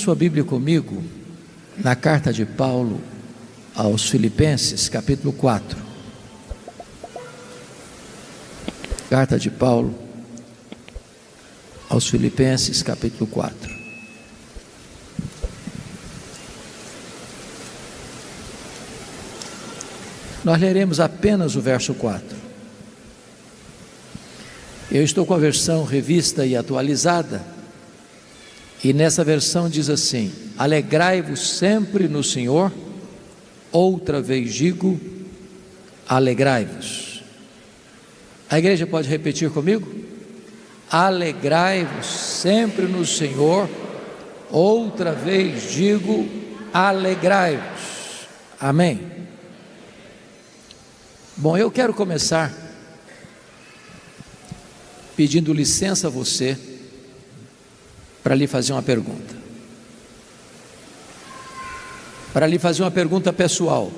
Sua Bíblia comigo, na carta de Paulo aos Filipenses, capítulo 4. Carta de Paulo aos Filipenses, capítulo 4. Nós leremos apenas o verso 4. Eu estou com a versão revista e atualizada, e nessa versão diz assim: alegrai-vos sempre no Senhor. Outra vez digo, alegrai-vos. A igreja pode repetir comigo? Alegrai-vos sempre no Senhor. Outra vez digo, alegrai-vos. Amém. Bom, eu quero começar pedindo licença a você para lhe fazer uma pergunta. Para lhe fazer uma pergunta pessoal.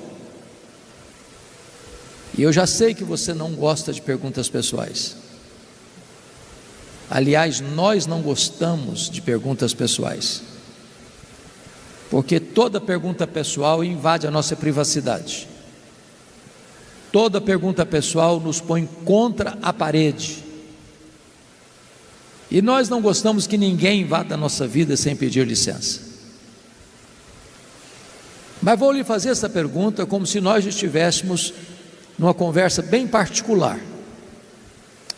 E eu já sei que você não gosta de perguntas pessoais. Aliás, nós não gostamos de perguntas pessoais, porque toda pergunta pessoal invade a nossa privacidade. Toda pergunta pessoal nos põe contra a parede. E nós não gostamos que ninguém invada a nossa vida sem pedir licença. Mas vou lhe fazer essa pergunta como se nós estivéssemos numa conversa bem particular.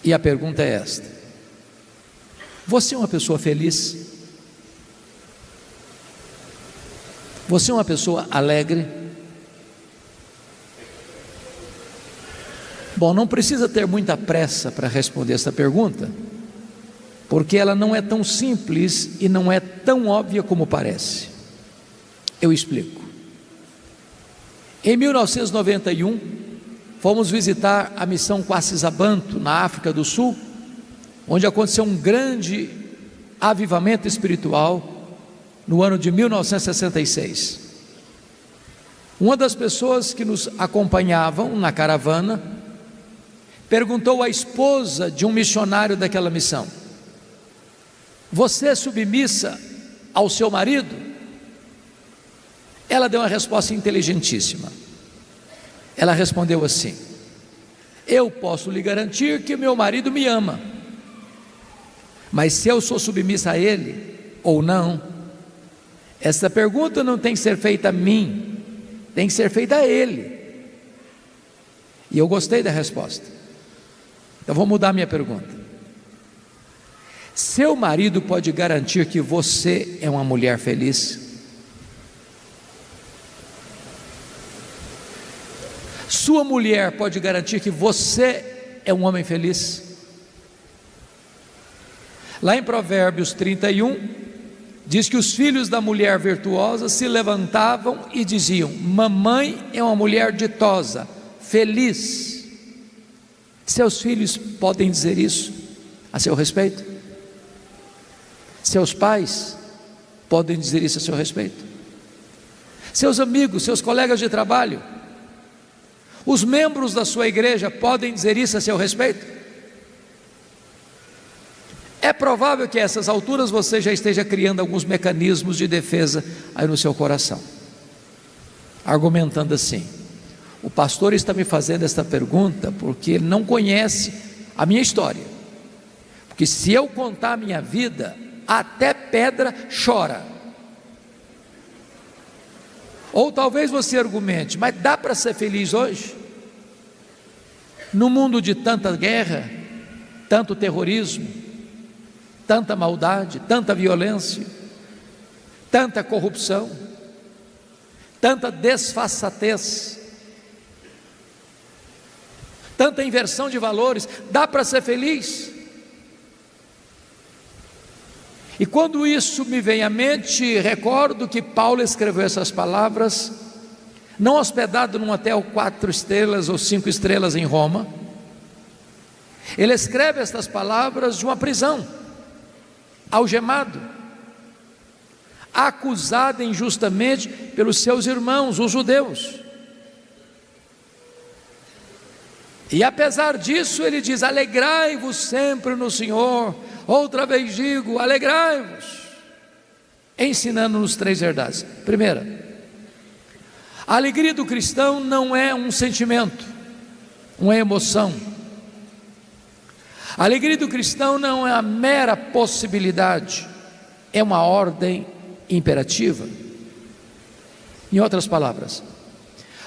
E a pergunta é esta: você é uma pessoa feliz? Você é uma pessoa alegre? Bom, não precisa ter muita pressa para responder essa pergunta, porque ela não é tão simples e não é tão óbvia como parece. Eu explico. Em 1991, fomos visitar a missão Quacisabanto, na África do Sul, onde aconteceu um grande avivamento espiritual no ano de 1966. Uma das pessoas que nos acompanhavam na caravana perguntou à esposa de um missionário daquela missão: você é submissa ao seu marido? Ela deu uma resposta inteligentíssima. Ela respondeu assim: eu posso lhe garantir que meu marido me ama, mas se eu sou submissa a ele ou não, essa pergunta não tem que ser feita a mim, tem que ser feita a ele. E eu gostei da resposta. Então vou mudar minha pergunta. Seu marido pode garantir que você é uma mulher feliz? Sua mulher pode garantir que você é um homem feliz? Lá em Provérbios 31, diz que os filhos da mulher virtuosa se levantavam e diziam: mamãe é uma mulher ditosa, feliz. Seus filhos podem dizer isso a seu respeito? Seus pais podem dizer isso a seu respeito? Seus amigos, seus colegas de trabalho, os membros da sua igreja podem dizer isso a seu respeito? É provável que a essas alturas você já esteja criando alguns mecanismos de defesa aí no seu coração, argumentando assim: o pastor está me fazendo esta pergunta porque ele não conhece a minha história, porque se eu contar a minha vida, até pedra chora. Ou talvez você argumente: mas dá para ser feliz hoje? No mundo de tanta guerra, tanto terrorismo, tanta maldade, tanta violência, tanta corrupção, tanta desfaçatez, tanta inversão de valores, dá para ser feliz? E quando isso me vem à mente, recordo que Paulo escreveu essas palavras, não hospedado num hotel 4 estrelas ou 5 estrelas em Roma. Ele escreve estas palavras de uma prisão, algemado, acusado injustamente pelos seus irmãos, os judeus. E apesar disso, ele diz: alegrai-vos sempre no Senhor. Outra vez digo, alegrai-vos. ensinando-nos 3 verdades. Primeira, a alegria do cristão não é um sentimento, uma emoção. A alegria do cristão não é a mera possibilidade, é uma ordem imperativa. Em outras palavras,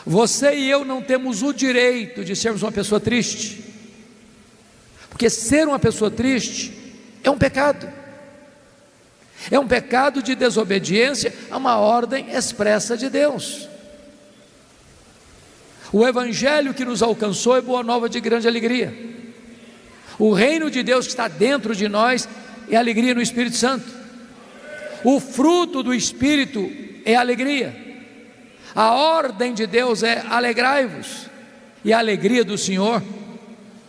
você e eu não temos o direito de sermos uma pessoa triste, porque ser uma pessoa triste é um pecado. É um pecado de desobediência a uma ordem expressa de Deus. O evangelho que nos alcançou é boa nova de grande alegria. O reino de Deus que está dentro de nós é alegria no Espírito Santo. O fruto do Espírito é alegria. A ordem de Deus é alegrai-vos, e a alegria do Senhor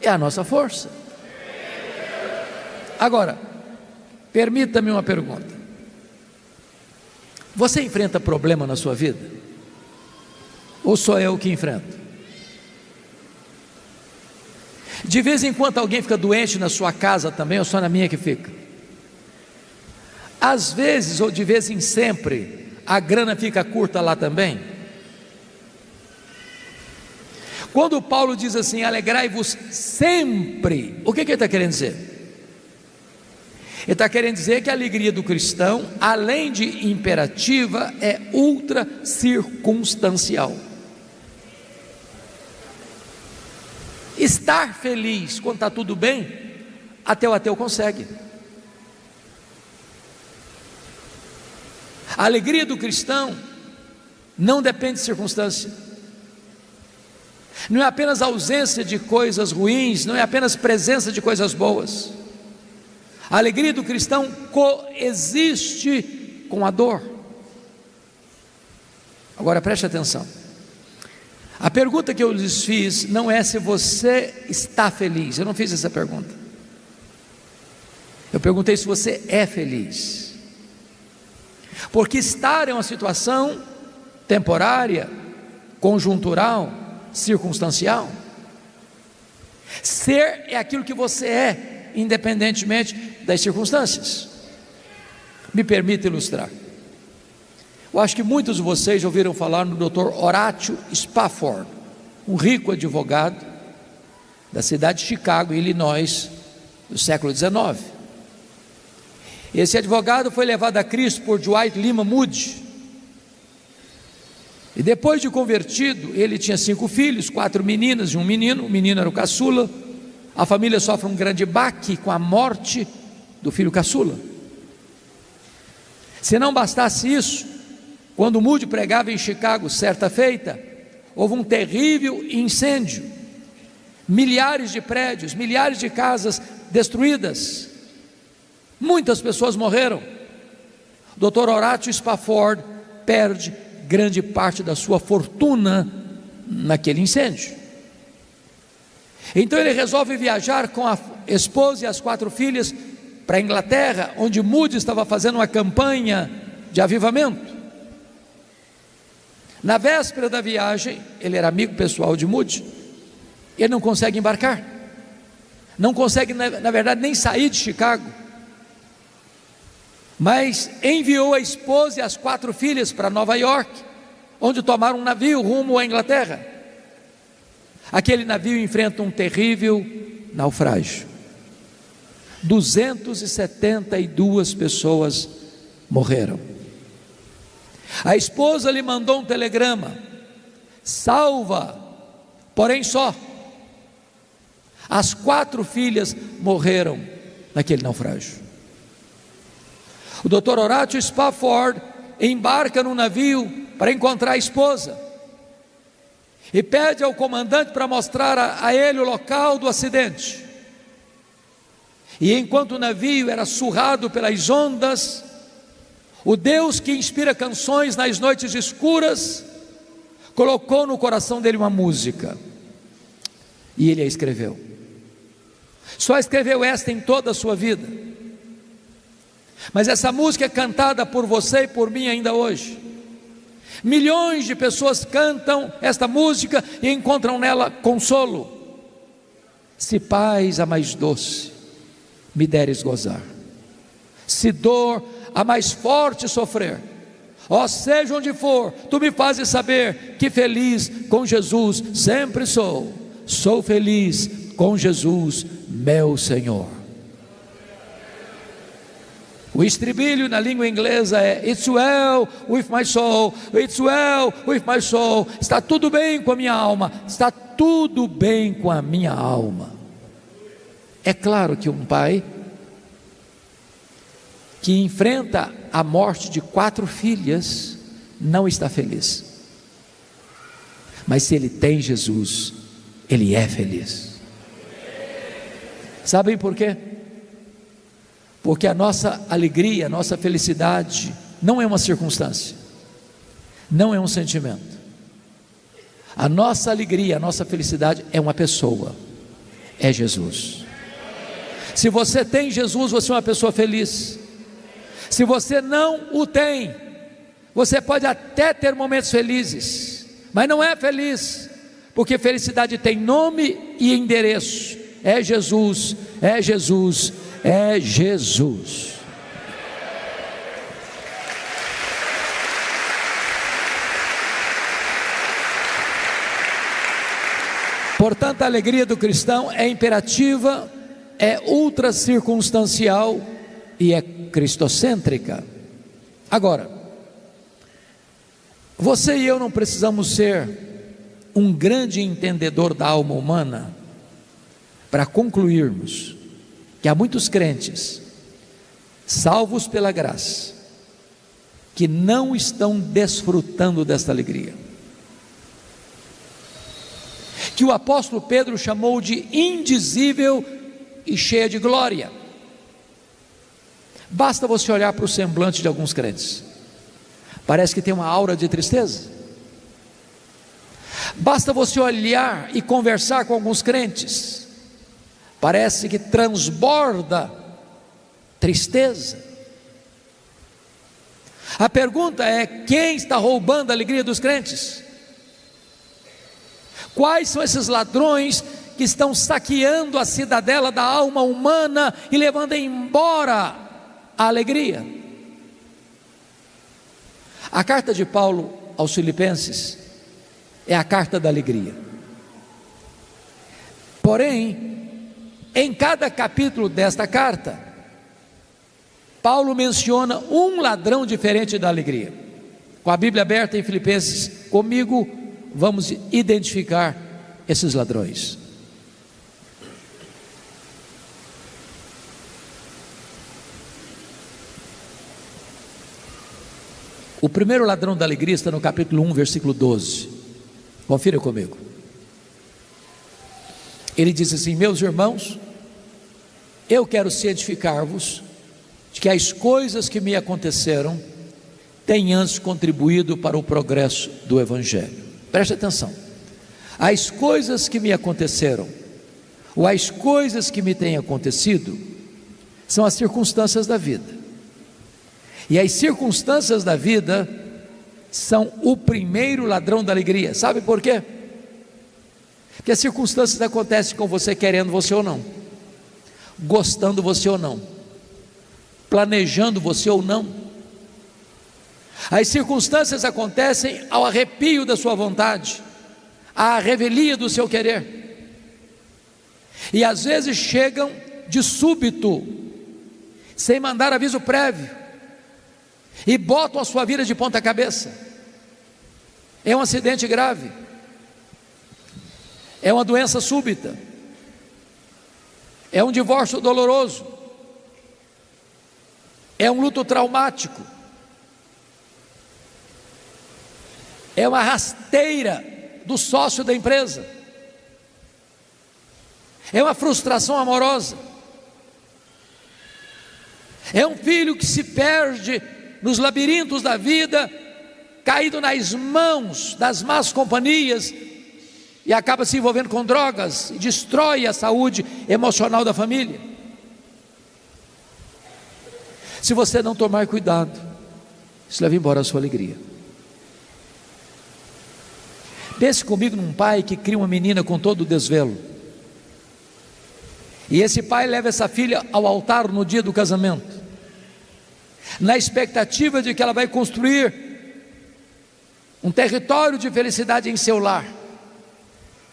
é a nossa força. Agora, permita-me uma pergunta: você enfrenta problema na sua vida? Ou sou eu que enfrento? De vez em quando alguém fica doente na sua casa também, ou só na minha que fica? Às vezes, ou de vez em sempre, a grana fica curta lá também? Quando Paulo diz assim, alegrai-vos sempre, o que ele está querendo dizer? Ele está querendo dizer que a alegria do cristão, além de imperativa, é ultra circunstancial. Estar feliz quando está tudo bem, até o ateu consegue. A alegria do cristão não depende de circunstância. Não é apenas ausência de coisas ruins, não é apenas presença de coisas boas. A alegria do cristão coexiste com a dor. Agora preste atenção. A pergunta que eu lhes fiz não é se você está feliz. Eu não fiz essa pergunta. Eu perguntei se você é feliz. Porque estar é uma situação temporária, conjuntural, circunstancial. Ser é aquilo que você é, independentemente das circunstâncias. Me permita ilustrar. Eu acho que muitos de vocês já ouviram falar no Dr. Horatio Spafford, um rico advogado da cidade de Chicago, Illinois, do século XIX. Esse advogado foi levado a Cristo por Dwight Lima Moody, e depois de convertido, ele tinha 5 filhos, 4 meninas e um menino. O menino era o caçula. A família sofre um grande baque com a morte do filho caçula. Se não bastasse isso, quando Moody pregava em Chicago certa feita, houve um terrível incêndio, milhares de prédios, milhares de casas destruídas, muitas pessoas morreram. O Dr. Horatio Spafford perde grande parte da sua fortuna naquele incêndio. Então ele resolve viajar com a esposa e as 4 filhas para a Inglaterra, onde Moody estava fazendo uma campanha de avivamento. Na véspera da viagem, ele era amigo pessoal de Moody, ele não consegue embarcar, não consegue, na verdade, nem sair de Chicago, mas enviou a esposa e as 4 filhas para Nova York, onde tomaram um navio rumo à Inglaterra. Aquele navio enfrenta um terrível naufrágio. 272 pessoas morreram. A esposa lhe mandou um telegrama: salva, porém só. As 4 filhas morreram naquele naufrágio. O Dr. Horatio Spafford embarca no navio para encontrar a esposa e pede ao comandante para mostrar a ele o local do acidente. E enquanto o navio era surrado pelas ondas, o Deus que inspira canções nas noites escuras colocou no coração dele uma música, e ele a escreveu. Só escreveu esta em toda a sua vida, mas essa música é cantada por você e por mim ainda hoje. Milhões de pessoas cantam esta música e encontram nela consolo. Se paz a mais doce me deres gozar, se dor a mais forte sofrer. Ó, seja onde for, tu me fazes saber que feliz com Jesus sempre sou. Sou feliz com Jesus, meu Senhor. O estribilho na língua inglesa é It's well with my soul, it's well with my soul. Está tudo bem com a minha alma, está tudo bem com a minha alma. É claro que um pai que enfrenta a morte de 4 filhas não está feliz. Mas se ele tem Jesus, ele é feliz. Sabem por quê? Porque a nossa alegria, a nossa felicidade não é uma circunstância, não é um sentimento. A nossa alegria, a nossa felicidade é uma pessoa, é Jesus. Se você tem Jesus, você é uma pessoa feliz. Se você não o tem, você pode até ter momentos felizes, mas não é feliz, porque felicidade tem nome e endereço. É Jesus, é Jesus, é Jesus. Portanto, a alegria do cristão é imperativa, é ultra circunstancial e é cristocêntrica. Agora, você e eu não precisamos ser um grande entendedor da alma humana para concluirmos que há muitos crentes, salvos pela graça, que não estão desfrutando desta alegria, que o apóstolo Pedro chamou de indizível e cheia de glória. Basta você olhar para o semblante de alguns crentes, parece que tem uma aura de tristeza. Basta você olhar e conversar com alguns crentes, parece que transborda tristeza. A pergunta é: quem está roubando a alegria dos crentes? Quais são esses ladrões que estão saqueando a cidadela da alma humana e levando embora a alegria? A carta de Paulo aos Filipenses é a carta da alegria. Porém, em cada capítulo desta carta, Paulo menciona um ladrão diferente da alegria. Com a Bíblia aberta em Filipenses comigo, vamos identificar esses ladrões. O primeiro ladrão da alegria está no capítulo 1, versículo 12. Confira comigo. Ele diz assim: meus irmãos, eu quero cientificar-vos de que as coisas que me aconteceram têm antes contribuído para o progresso do Evangelho. Preste atenção. As coisas que me aconteceram, ou as coisas que me têm acontecido, são as circunstâncias da vida. E as circunstâncias da vida são o primeiro ladrão da alegria. Sabe por quê? Porque as circunstâncias acontecem com você querendo você ou não, gostando você ou não, planejando você ou não. As circunstâncias acontecem ao arrepio da sua vontade, à revelia do seu querer, e às vezes chegam de súbito, sem mandar aviso prévio, e botam a sua vida de ponta cabeça. É um acidente grave, é uma doença súbita, é um divórcio doloroso, é um luto traumático, é uma rasteira do sócio da empresa, é uma frustração amorosa, é um filho que se perde nos labirintos da vida, caído nas mãos das más companhias e acaba se envolvendo com drogas e destrói a saúde emocional da família. Se você não tomar cuidado, isso leva embora a sua alegria. Pense comigo num pai que cria uma menina com todo o desvelo, e esse pai leva essa filha ao altar no dia do casamento, na expectativa de que ela vai construir um território de felicidade em seu lar,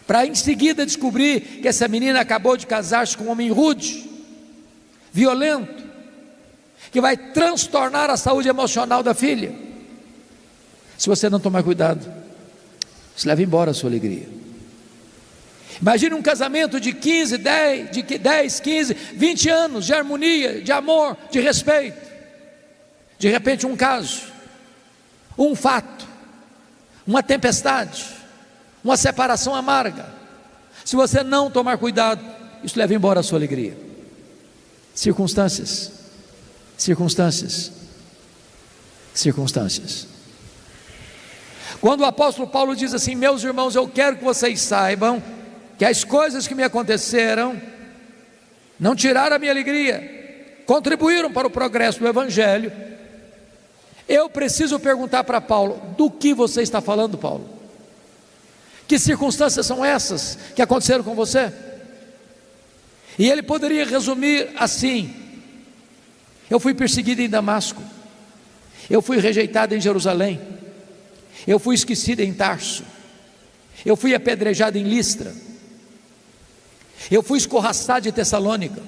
para em seguida descobrir que essa menina acabou de casar-se com um homem rude, violento, que vai transtornar a saúde emocional da filha. Se você não tomar cuidado, se leva embora a sua alegria. Imagine um casamento de 10, 15, 20 anos de harmonia, de amor, de respeito. De repente um caso, um fato, uma tempestade, uma separação amarga. Se você não tomar cuidado, isso leva embora a sua alegria. Circunstâncias. Quando o apóstolo Paulo diz assim: meus irmãos, eu quero que vocês saibam que as coisas que me aconteceram não tiraram a minha alegria, contribuíram para o progresso do Evangelho. Eu preciso perguntar para Paulo: do que você está falando, Paulo? Que circunstâncias são essas que aconteceram com você? E ele poderia resumir assim: eu fui perseguido em Damasco, eu fui rejeitado em Jerusalém, eu fui esquecido em Tarso, eu fui apedrejado em Listra, eu fui escorraçado em Tessalônica,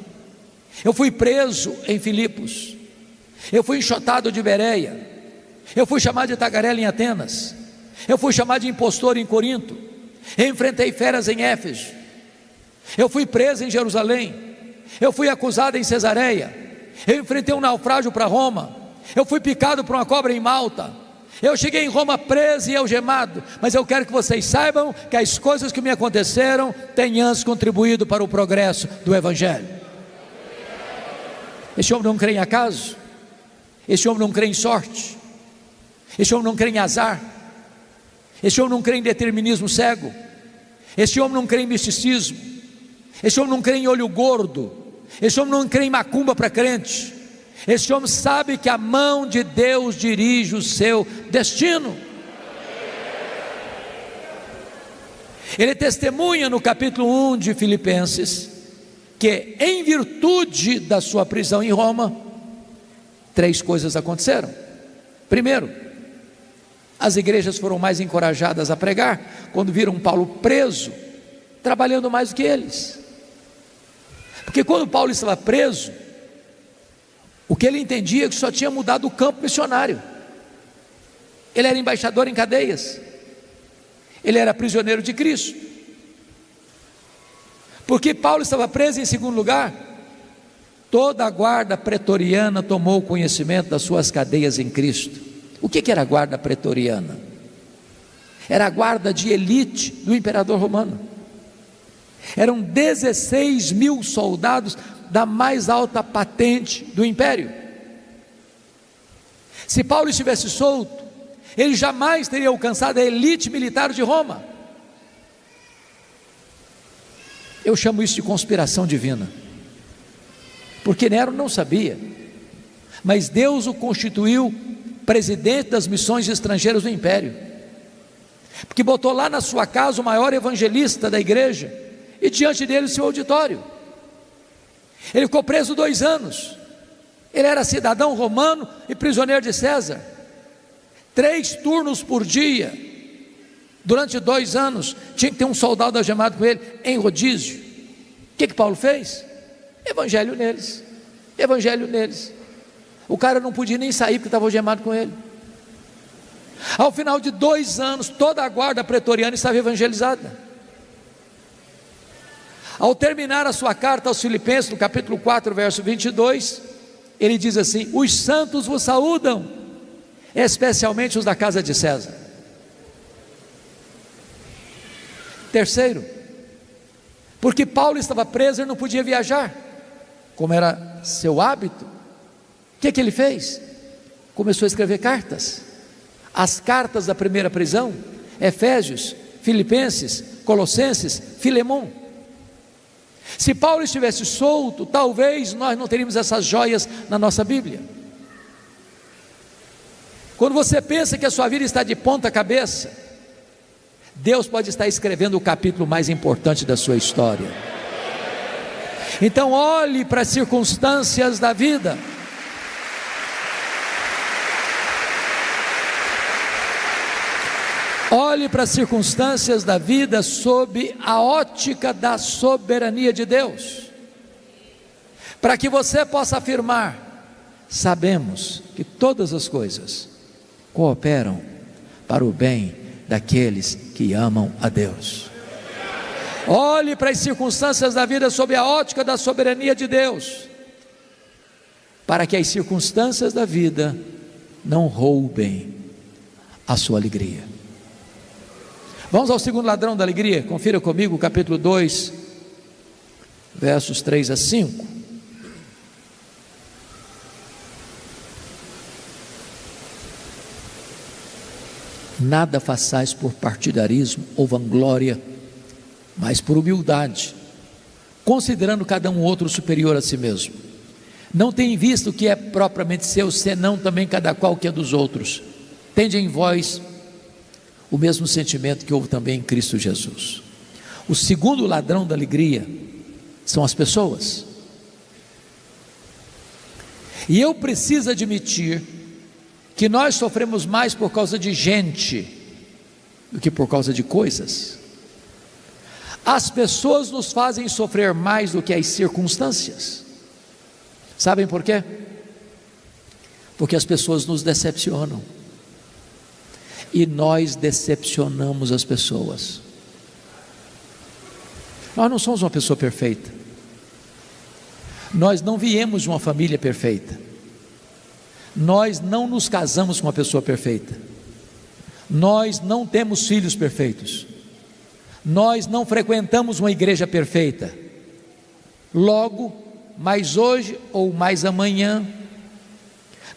eu fui preso em Filipos, eu fui enxotado de Bereia, eu fui chamado de tagarela em Atenas, eu fui chamado de impostor em Corinto, eu enfrentei feras em Éfeso, eu fui preso em Jerusalém, eu fui acusado em Cesareia, eu enfrentei um naufrágio para Roma, eu fui picado por uma cobra em Malta, eu cheguei em Roma preso e algemado. Mas eu quero que vocês saibam que as coisas que me aconteceram têm antes contribuído para o progresso do Evangelho. Esse homem não crê em acaso, esse homem não crê em sorte, esse homem não crê em azar, esse homem não crê em determinismo cego, esse homem não crê em misticismo, esse homem não crê em olho gordo, esse homem não crê em macumba para crente. Esse homem sabe que a mão de Deus dirige o seu destino. Ele testemunha no capítulo 1 de Filipenses que, em virtude da sua prisão em Roma, 3 coisas aconteceram. Primeiro, as igrejas foram mais encorajadas a pregar quando viram Paulo preso, trabalhando mais do que eles. Porque quando Paulo estava preso, o que ele entendia é que só tinha mudado o campo missionário. Ele era embaixador em cadeias, ele era prisioneiro de Cristo. Porque Paulo estava preso, em segundo lugar, toda a guarda pretoriana tomou conhecimento das suas cadeias em Cristo. O que era a guarda pretoriana? Era a guarda de elite do imperador romano. Eram 16 mil soldados da mais alta patente do império. Se Paulo estivesse solto, ele jamais teria alcançado a elite militar de Roma. Eu chamo isso de conspiração divina, porque Nero não sabia, mas Deus o constituiu presidente das missões estrangeiras do império, porque botou lá na sua casa o maior evangelista da igreja, e diante dele o seu auditório. Ele ficou preso 2 anos, ele era cidadão romano e prisioneiro de César, 3 turnos por dia, durante 2 anos, tinha que ter um soldado algemado com ele, em rodízio. O que Paulo fez? Evangelho neles, o cara não podia nem sair porque estava algemado com ele. Ao final de 2 anos, toda a guarda pretoriana estava evangelizada. Ao terminar a sua carta aos Filipenses, no capítulo 4, verso 22, ele diz assim: os santos vos saúdam, especialmente os da casa de César. Terceiro, porque Paulo estava preso e não podia viajar, como era seu hábito. O que ele fez? Começou a escrever cartas. As cartas da primeira prisão: Efésios, Filipenses, Colossenses, Filemão. Se Paulo estivesse solto, talvez nós não teríamos essas joias na nossa Bíblia. Quando você pensa que a sua vida está de ponta cabeça, Deus pode estar escrevendo o capítulo mais importante da sua história. Então olhe para as circunstâncias da vida. Olhe para as circunstâncias da vida sob a ótica da soberania de Deus, para que você possa afirmar: sabemos que todas as coisas cooperam para o bem daqueles que amam a Deus. Olhe para as circunstâncias da vida sob a ótica da soberania de Deus, para que as circunstâncias da vida não roubem a sua alegria. Vamos ao segundo ladrão da alegria. Confira comigo o capítulo 2, versos 3 a 5. Nada façais por partidarismo ou vanglória, mas por humildade, considerando cada um outro superior a si mesmo. Não tem visto o que é propriamente seu, senão também cada qual que é dos outros. Tende em vós o mesmo sentimento que houve também em Cristo Jesus. O segundo ladrão da alegria são as pessoas. E eu preciso admitir que nós sofremos mais por causa de gente do que por causa de coisas. As pessoas nos fazem sofrer mais do que as circunstâncias. Sabem por quê? Porque as pessoas nos decepcionam, e nós decepcionamos as pessoas. Nós não somos uma pessoa perfeita, nós não viemos de uma família perfeita, nós não nos casamos com uma pessoa perfeita, nós não temos filhos perfeitos, nós não frequentamos uma igreja perfeita. Logo, mais hoje ou mais amanhã,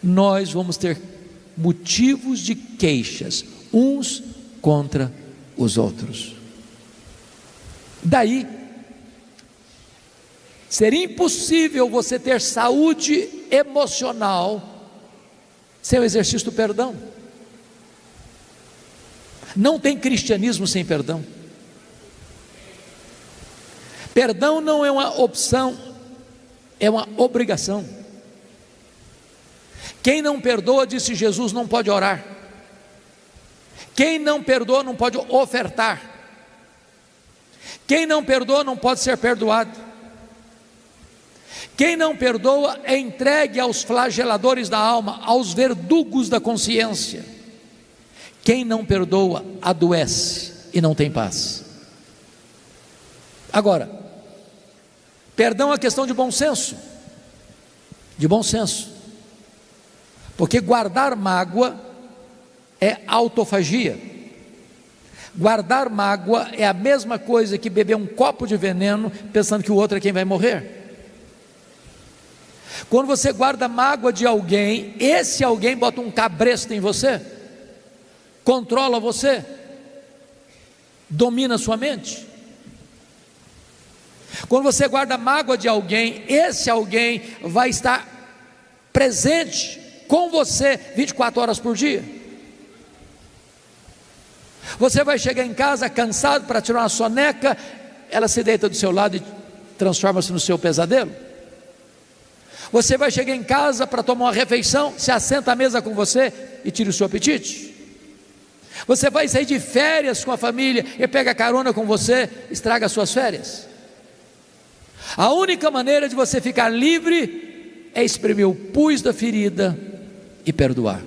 nós vamos ter motivos de queixas uns contra os outros. Daí seria impossível você ter saúde emocional sem o exercício do perdão. Não tem cristianismo sem perdão. Perdão não é uma opção, é uma obrigação. Quem não perdoa, disse Jesus, não pode orar. Quem não perdoa não pode ofertar. Quem não perdoa não pode ser perdoado. Quem não perdoa é entregue aos flageladores da alma, aos verdugos da consciência. Quem não perdoa adoece e não tem paz. Agora, perdão é uma questão de bom senso. De bom senso. Porque guardar mágoa é autofagia. Guardar mágoa é a mesma coisa que beber um copo de veneno pensando que o outro é quem vai morrer. Quando você guarda mágoa de alguém, esse alguém bota um cabresto em você, controla você, domina sua mente. Quando você guarda mágoa de alguém, esse alguém vai estar presente com você 24 horas por dia. Você vai chegar em casa cansado para tirar uma soneca, ela se deita do seu lado e transforma-se no seu pesadelo. Você vai chegar em casa para tomar uma refeição, se assenta à mesa com você e tira o seu apetite. Você vai sair de férias com a família e pega carona com você, estraga as suas férias. A única maneira de você ficar livre é exprimir o pus da ferida e perdoar.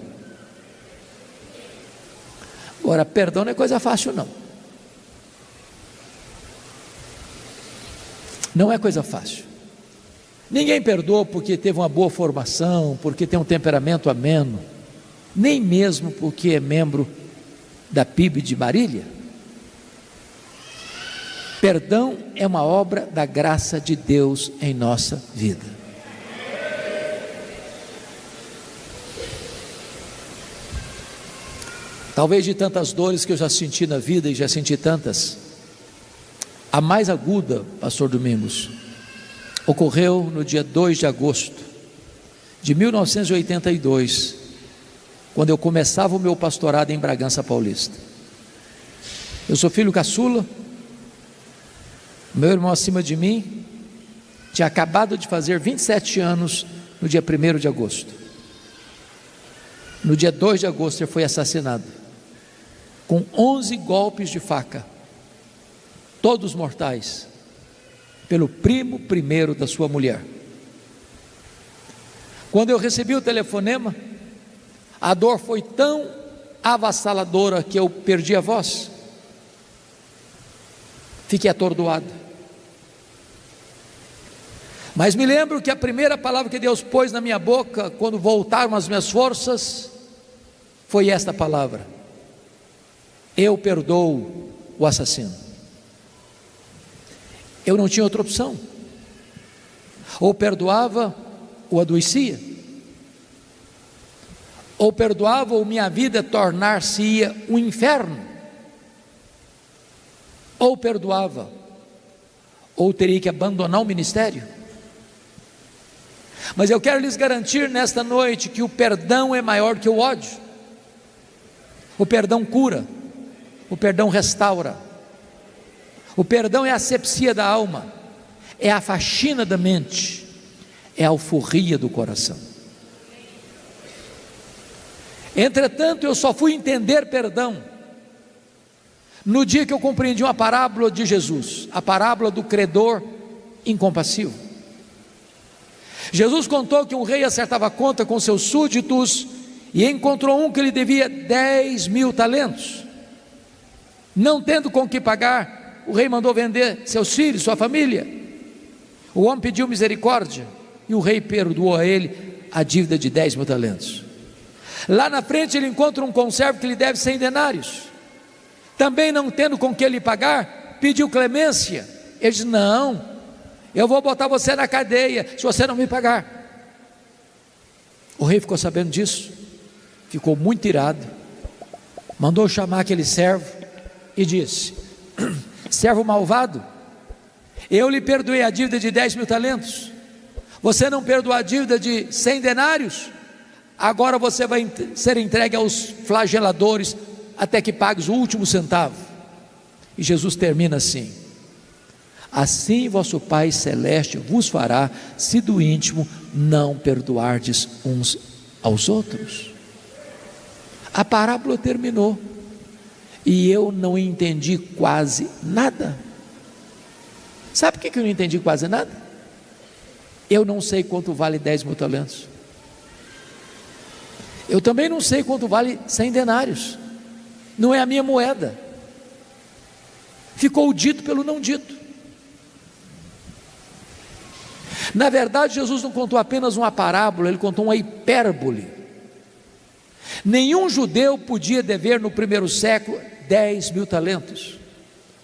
Agora, perdão não é coisa fácil não. Não é coisa fácil. Ninguém perdoa porque teve uma boa formação, porque tem um temperamento ameno, nem mesmo porque é membro da PIB de Marília. Perdão é uma obra da graça de Deus em nossa vida. Talvez de tantas dores que eu já senti na vida, e já senti tantas, a mais aguda, pastor Domingos, ocorreu no dia 2 de agosto de 1982, quando eu começava o meu pastorado em Bragança Paulista. Eu sou filho caçula, meu irmão acima de mim tinha acabado de fazer 27 anos no dia 1º de agosto. No dia 2 de agosto ele foi assassinado. com 11 golpes de faca, todos mortais, pelo primo primeiro da sua mulher. Quando eu recebi o telefonema, a dor foi tão avassaladora que eu perdi a voz, fiquei atordoado. Mas me lembro que a primeira palavra que Deus pôs na minha boca, quando voltaram as minhas forças, foi esta palavra: eu perdoo o assassino. Eu não tinha outra opção, ou perdoava ou adoecia, ou perdoava ou minha vida tornar-se-ia um inferno, ou perdoava ou teria que abandonar o ministério. Mas eu quero lhes garantir nesta noite que o perdão é maior que o ódio. O perdão cura, o perdão restaura, o perdão é a asepsia da alma, é a faxina da mente, é a alforria do coração. Entretanto, eu só fui entender perdão no dia que eu compreendi uma parábola de Jesus, a parábola do credor incompassivo. Jesus contou que um rei acertava conta com seus súditos e encontrou um que lhe devia 10.000 talentos. Não tendo com que pagar, o rei mandou vender seus filhos, sua família. O homem pediu misericórdia e o rei perdoou a ele a dívida de 10.000 talentos. Lá na frente ele encontra um conservo que lhe deve 100 denários. Também não tendo com que lhe pagar, pediu clemência. Ele disse: não, eu vou botar você na cadeia se você não me pagar. O rei ficou sabendo disso, ficou muito irado, mandou chamar aquele servo e disse: servo malvado, eu lhe perdoei a dívida de 10.000 talentos, você não perdoou a dívida de 100 denários, agora você vai ser entregue aos flageladores até que pagues o último centavo. E Jesus termina assim: assim vosso Pai Celeste vos fará, se do íntimo não perdoardes uns aos outros. A parábola terminou e eu não entendi quase nada. Sabe por que eu não entendi quase nada? Eu não sei quanto vale 10.000 talentos. Eu também não sei quanto vale 100 denários. Não é a minha moeda. Ficou o dito pelo não dito. Na verdade, Jesus não contou apenas uma parábola, ele contou uma hipérbole. Nenhum judeu podia dever no primeiro século 10.000 talentos.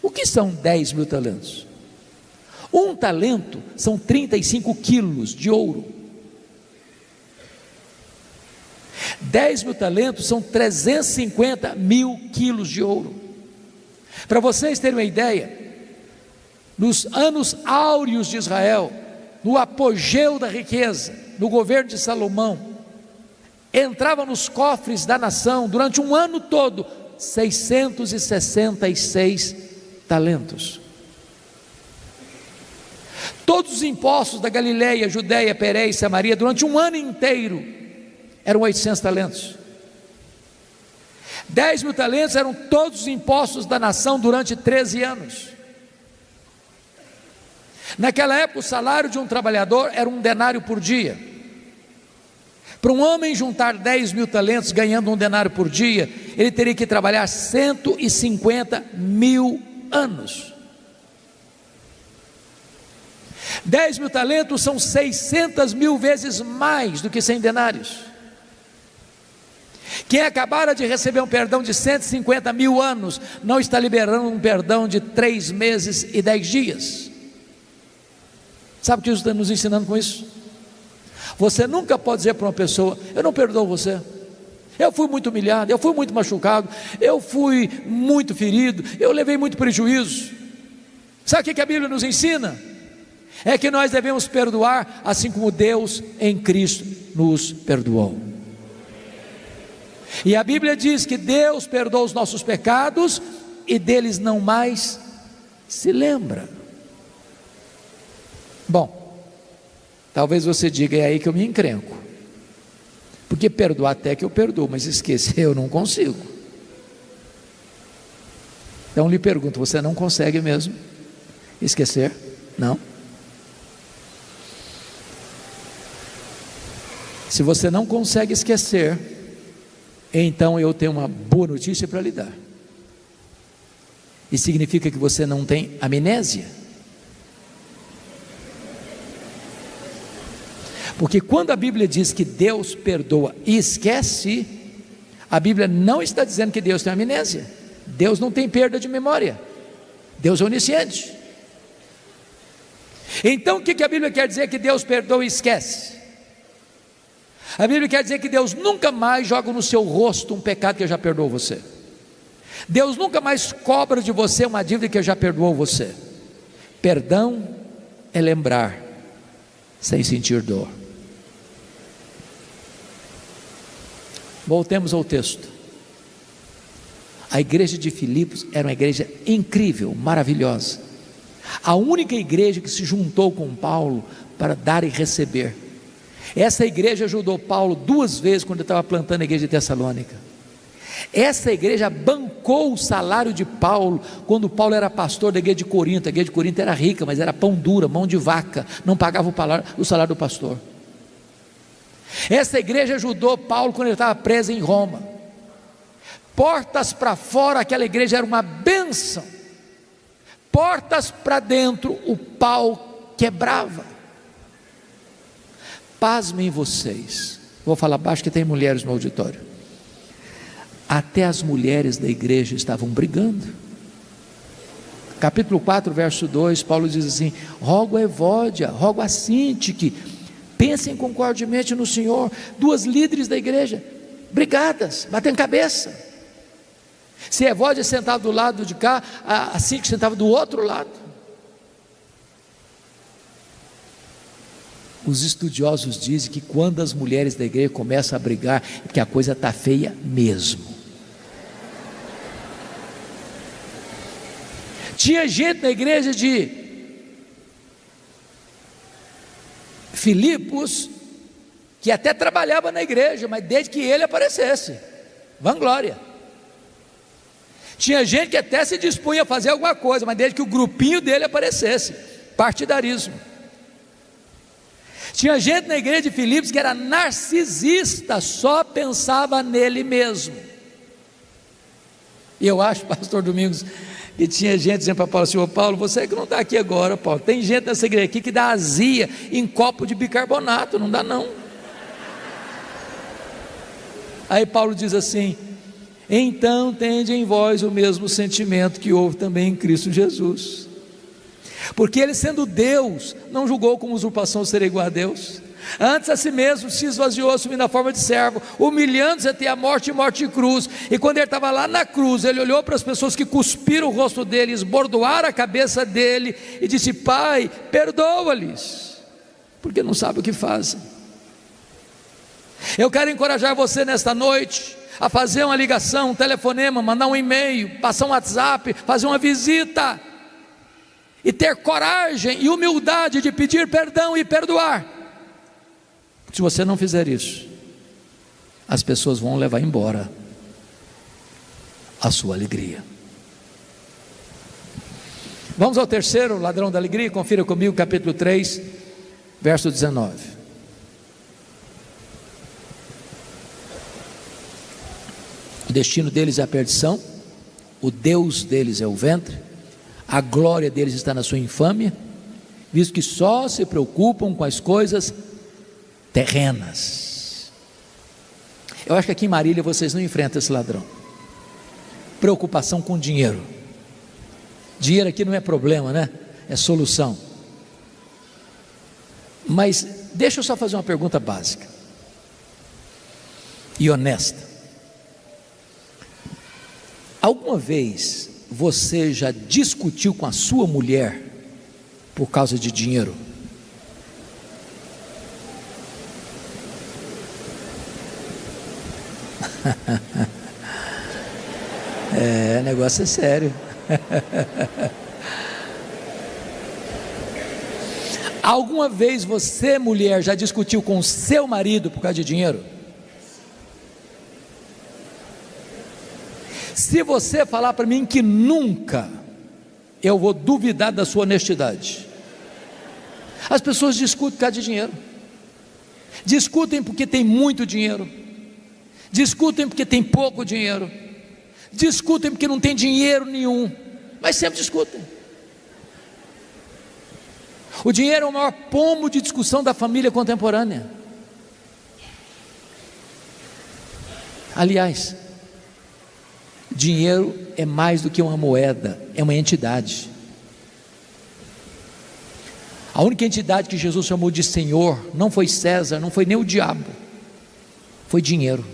O que são 10.000 talentos? Um talento são 35 quilos de ouro. 10.000 talentos são 350.000 quilos de ouro. Para vocês terem uma ideia, nos anos áureos de Israel, no apogeu da riqueza, no governo de Salomão, entrava nos cofres da nação, durante um ano todo, 666 talentos. Todos os impostos da Galileia, Judeia, Pérea e Samaria, durante um ano inteiro, eram 800 talentos. 10.000 talentos eram todos os impostos da nação durante 13 anos. Naquela época o salário de um trabalhador era 1 denário por dia. Para um homem juntar 10.000 talentos ganhando 1 denário por dia, ele teria que trabalhar 150.000 anos. 10.000 talentos são 600.000 vezes mais do que 100 denários. Quem acabara de receber um perdão de 150.000 anos, não está liberando um perdão de 3 meses e 10 dias. Sabe o que Jesus está nos ensinando com isso? Você nunca pode dizer para uma pessoa: eu não perdoo você, eu fui muito humilhado, eu fui muito machucado, eu fui muito ferido, eu levei muito prejuízo. Sabe o que a Bíblia nos ensina? É que nós devemos perdoar assim como Deus em Cristo nos perdoou. E a Bíblia diz que Deus perdoa os nossos pecados e deles não mais se lembra. Bom, talvez você diga: é aí que eu me encrenco, porque perdoar até que eu perdoo, mas esquecer eu não consigo. Então lhe pergunto, você não consegue mesmo esquecer? Não? Se você não consegue esquecer, então eu tenho uma boa notícia para lhe dar. Isso significa que você não tem amnésia. Porque quando a Bíblia diz que Deus perdoa e esquece, a Bíblia não está dizendo que Deus tem amnésia. Deus não tem perda de memória. Deus é onisciente. Então o que a Bíblia quer dizer que Deus perdoa e esquece? A Bíblia quer dizer que Deus nunca mais joga no seu rosto um pecado que já perdoou você. Deus nunca mais cobra de você uma dívida que já perdoou você. Perdão é lembrar sem sentir dor. Voltemos ao texto. A igreja de Filipos era uma igreja incrível, maravilhosa. A única igreja que se juntou com Paulo para dar e receber. Essa igreja ajudou Paulo 2 vezes quando ele estava plantando a igreja de Tessalônica. Essa igreja bancou o salário de Paulo quando Paulo era pastor da igreja de Corinto. A igreja de Corinto era rica, mas era pão dura, mão de vaca, não pagava o salário do pastor. Essa igreja ajudou Paulo quando ele estava preso em Roma. Portas para fora, aquela igreja era uma bênção. Portas para dentro, o pau quebrava. Pasmem vocês, vou falar baixo que tem mulheres no auditório. Até as mulheres da igreja estavam brigando. Capítulo 4, verso 2, Paulo diz assim: rogo a Evódia, rogo a Sintique, pensem concordemente no Senhor. 2 líderes da igreja, brigadas, batendo cabeça. Se Evódia sentava do lado de cá, a Sintique sentava do outro lado. Os estudiosos dizem que quando as mulheres da igreja começam a brigar, é porque a coisa está feia mesmo. Tinha gente na igreja de Filipos que até trabalhava na igreja, mas desde que ele aparecesse, vanglória. Tinha gente que até se dispunha a fazer alguma coisa, mas desde que o grupinho dele aparecesse, partidarismo. Tinha gente na igreja de Filipos que era narcisista, só pensava nele mesmo. E eu acho, pastor Domingos, que tinha gente dizendo para Paulo assim: ô Paulo, você que não está aqui agora, Paulo, tem gente nessa igreja aqui que dá azia em copo de bicarbonato, não dá não. Aí Paulo diz assim: então tende em vós o mesmo sentimento que houve também em Cristo Jesus. Porque ele, sendo Deus, não julgou como usurpação ser igual a Deus. Antes a si mesmo se esvaziou, assumindo a forma de servo, humilhando-se até a morte e morte de cruz. E quando ele estava lá na cruz, ele olhou para as pessoas que cuspiram o rosto dele, esbordoaram a cabeça dele e disse: Pai, perdoa-lhes, porque não sabem o que fazem. Eu quero encorajar você nesta noite a fazer uma ligação, um telefonema, mandar um e-mail, passar um WhatsApp, fazer uma visita, e ter coragem e humildade de pedir perdão e perdoar. Se você não fizer isso, as pessoas vão levar embora a sua alegria. Vamos ao terceiro ladrão da alegria. Confira comigo capítulo 3, verso 19. O destino deles é a perdição, o Deus deles é o ventre, a glória deles está na sua infâmia, visto que só se preocupam com as coisas terrenas. Eu acho que aqui em Marília vocês não enfrentam esse ladrão. Preocupação com dinheiro. Dinheiro aqui não é problema, né? É solução. Mas deixa eu só fazer uma pergunta básica e honesta. Alguma vez você já discutiu com a sua mulher por causa de dinheiro? O negócio é sério. Alguma vez você, mulher, já discutiu com seu marido por causa de dinheiro? Se você falar para mim que nunca, eu vou duvidar da sua honestidade. As pessoas discutem por causa de dinheiro, discutem porque tem muito dinheiro, discutem porque tem pouco dinheiro, discutem porque não tem dinheiro nenhum, mas sempre discutem. O dinheiro é o maior pomo de discussão da família contemporânea. Aliás, dinheiro é mais do que uma moeda, é uma entidade. A única entidade que Jesus chamou de Senhor não foi César, não foi nem o diabo, foi dinheiro.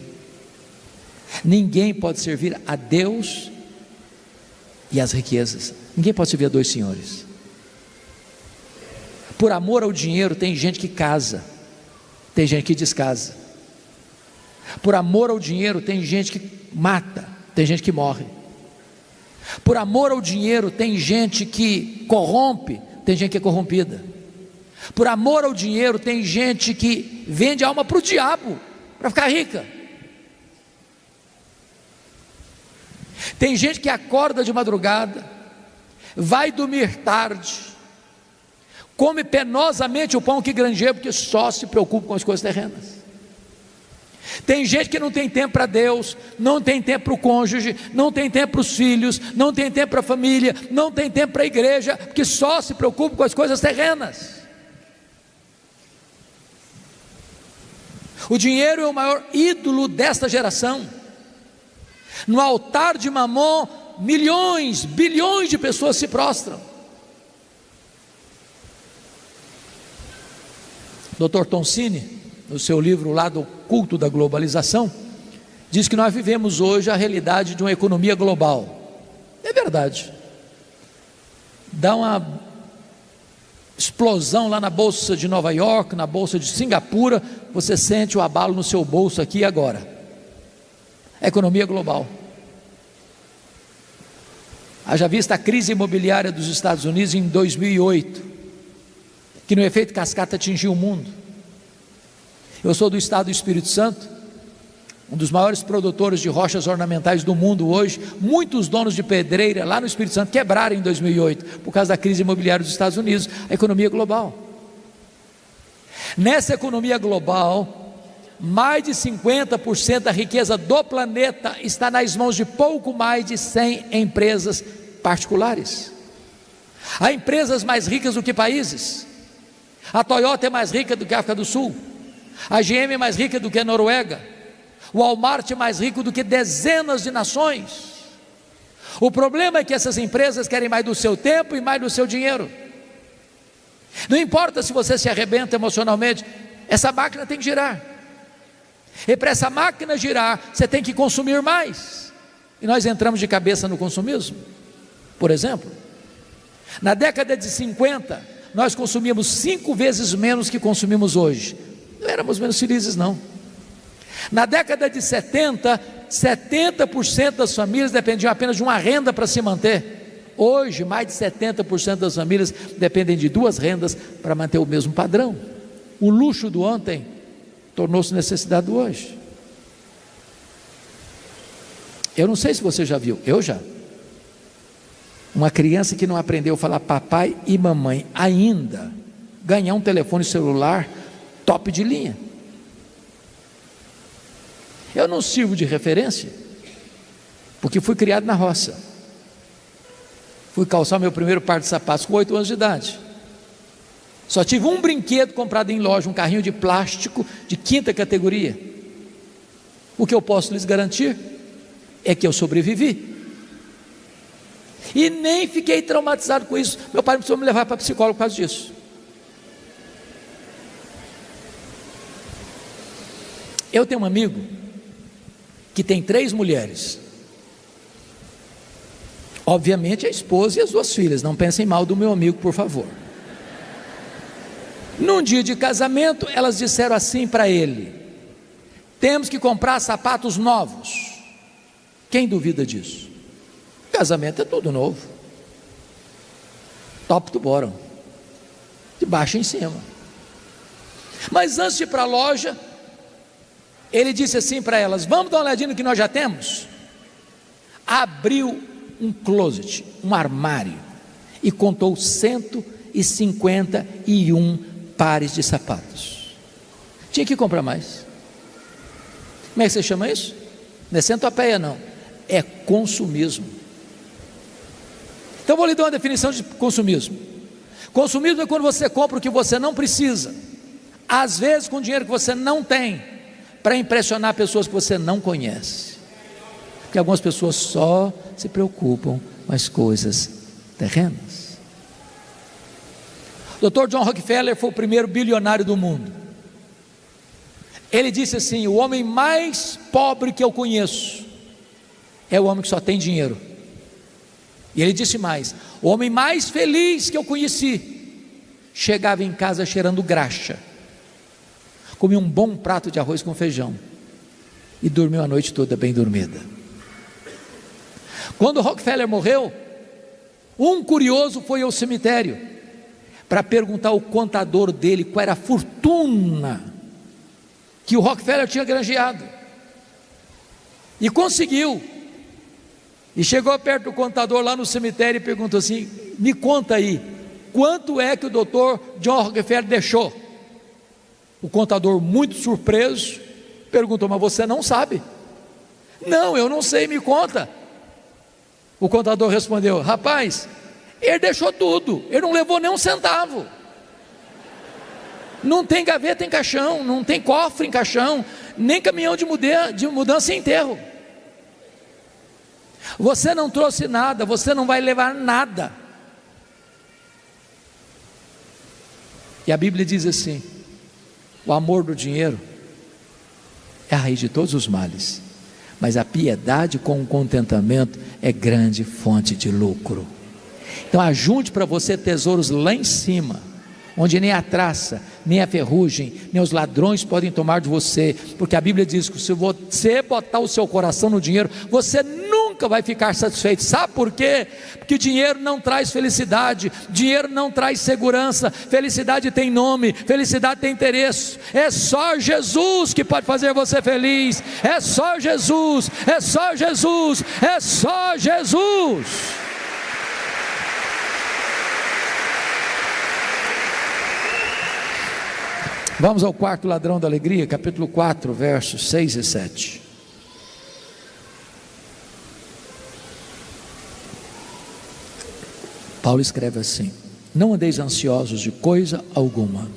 Ninguém pode servir a Deus e às riquezas. Ninguém pode servir a dois senhores. Por amor ao dinheiro, tem gente que casa, tem gente que descasa. Por amor ao dinheiro, tem gente que mata, tem gente que morre. Por amor ao dinheiro, tem gente que corrompe, tem gente que é corrompida. Por amor ao dinheiro, tem gente que vende a alma para o diabo, para ficar rica. Tem gente que acorda de madrugada, vai dormir tarde, come penosamente o pão que granjeia, porque só se preocupa com as coisas terrenas. Tem gente que não tem tempo para Deus, não tem tempo para o cônjuge, não tem tempo para os filhos, não tem tempo para a família, não tem tempo para a igreja, porque só se preocupa com as coisas terrenas. O dinheiro é o maior ídolo desta geração. No altar de Mamon, milhões, bilhões de pessoas se prostram. Dr. Toncini, no seu livro lá do Culto da Globalização, diz que nós vivemos hoje a realidade de uma economia global. É verdade. Dá uma explosão lá na bolsa de Nova York, na bolsa de Singapura, você sente o abalo no seu bolso aqui e agora. Economia global. Haja vista a crise imobiliária dos Estados Unidos em 2008, que no efeito cascata atingiu o mundo. Eu sou do estado do Espírito Santo, um dos maiores produtores de rochas ornamentais do mundo hoje. Muitos donos de pedreira lá no Espírito Santo quebraram em 2008, por causa da crise imobiliária dos Estados Unidos. A economia global. Nessa economia global, mais de 50% da riqueza do planeta está nas mãos de pouco mais de 100 empresas particulares. Há empresas mais ricas do que países. A Toyota é mais rica do que a África do Sul, a GM é mais rica do que a Noruega, o Walmart é mais rico do que dezenas de nações. O problema é que essas empresas querem mais do seu tempo e mais do seu dinheiro. Não importa se você se arrebenta emocionalmente, essa máquina tem que girar. E para essa máquina girar, você tem que consumir mais. E nós entramos de cabeça no consumismo. Por exemplo, na década de 50, nós consumíamos 5 vezes menos que consumimos hoje. Não éramos menos felizes, não. Na década de 70, 70% das famílias dependiam apenas de uma renda para se manter. Hoje, mais de 70% das famílias dependem de 2 rendas para manter o mesmo padrão. O luxo do ontem tornou-se necessidade do hoje. Eu não sei se você já viu, eu já. Uma criança que não aprendeu a falar papai e mamãe ainda, ganhar um telefone celular top de linha. Eu não sirvo de referência, porque fui criado na roça. Fui calçar meu primeiro par de sapatos com 8 anos de idade. Só tive um brinquedo comprado em loja, um carrinho de plástico de 5ª categoria. O que eu posso lhes garantir é que eu sobrevivi. E nem fiquei traumatizado com isso. Meu pai precisou me levar para psicólogo por causa disso. Eu tenho um amigo que tem 3 mulheres. Obviamente a esposa e as 2 filhas. Não pensem mal do meu amigo, por favor. Num dia de casamento, elas disseram assim para ele: temos que comprar sapatos novos. Quem duvida disso? Casamento é tudo novo, top to bottom, de baixo em cima. Mas antes de ir para a loja, ele disse assim para elas: vamos dar uma olhadinha no que nós já temos. abriu um closet, um armário, e contou 151 pares de sapatos. Tinha que comprar mais. Como é que você chama isso? Não é centopeia, não, é consumismo. Então vou lhe dar uma definição de consumismo. Consumismo é quando você compra o que você não precisa, às vezes com dinheiro que você não tem, para impressionar pessoas que você não conhece. Porque algumas pessoas só se preocupam com as coisas terrenas. O Dr. John Rockefeller foi o primeiro bilionário do mundo. Ele disse assim: o homem mais pobre que eu conheço é o homem que só tem dinheiro. E ele disse mais: o homem mais feliz que eu conheci chegava em casa cheirando graxa, comia um bom prato de arroz com feijão e dormiu a noite toda bem dormida. Quando Rockefeller morreu, um curioso foi ao cemitério para perguntar ao contador dele qual era a fortuna que o Rockefeller tinha granjeado, e conseguiu. E chegou perto do contador lá no cemitério e perguntou assim: me conta aí, quanto é que o doutor John Rockefeller deixou? O contador, muito surpreso, perguntou: mas você não sabe? Não, eu não sei, me conta. O contador respondeu: rapaz, ele deixou tudo, ele não levou nem um centavo. Não tem gaveta em caixão, não tem cofre em caixão, nem caminhão de mudança em enterro. Você não trouxe nada, você não vai levar nada. E a Bíblia diz assim: o amor do dinheiro é a raiz de todos os males, mas a piedade com o contentamento é grande fonte de lucro. Então ajunte para você tesouros lá em cima, onde nem a traça, nem a ferrugem, nem os ladrões podem tomar de você, porque a Bíblia diz que se você botar o seu coração no dinheiro, você nunca vai ficar satisfeito. Sabe por quê? Porque dinheiro não traz felicidade, dinheiro não traz segurança. Felicidade tem nome, felicidade tem interesse. É só Jesus que pode fazer você feliz. É só Jesus, é só Jesus, é só Jesus. Vamos ao quarto ladrão da alegria, capítulo 4, versos 6 e 7. Paulo escreve assim: não andeis ansiosos de coisa alguma,